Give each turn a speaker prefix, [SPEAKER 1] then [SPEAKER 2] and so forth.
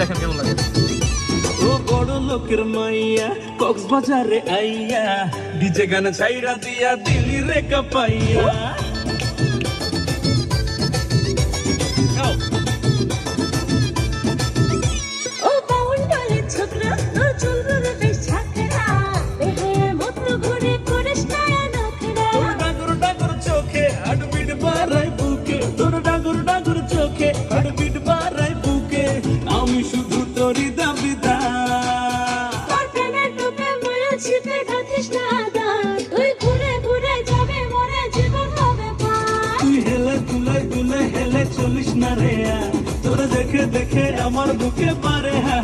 [SPEAKER 1] দেখেন কেমন লাগে।
[SPEAKER 2] ও বড় লোকের মাইয়া কক্সবাজারে আইয়া ডিজে গান ছাইরা দিয়া দিলি রে কাপাইয়া।
[SPEAKER 3] ও বাউল ডালে ছোকরা তোর চুলগুলো বেশ ঝাঁকড়া বেহায়া মতো ঘুরে করিস না নখরা।
[SPEAKER 2] তোর ডাগর ডাগর চোখে হার্টবিট বাড়াই বুকে, তোর ডাগর ডাগর চোখে হার্টবিট বাড়াই বুকে, আমি শুধু তোরই দাবিদার।
[SPEAKER 3] তোর প্রেমের টুপে ময়া ছিপে গাথিস না আদার, তুই ঘুরে ঘুরে যাবে মরে জীবন হবে পার।
[SPEAKER 2] তুই হেলে দুলে দুলে হেলে চলিস না রে, তোর দেখে দেখে আমার বুকে পারে হা।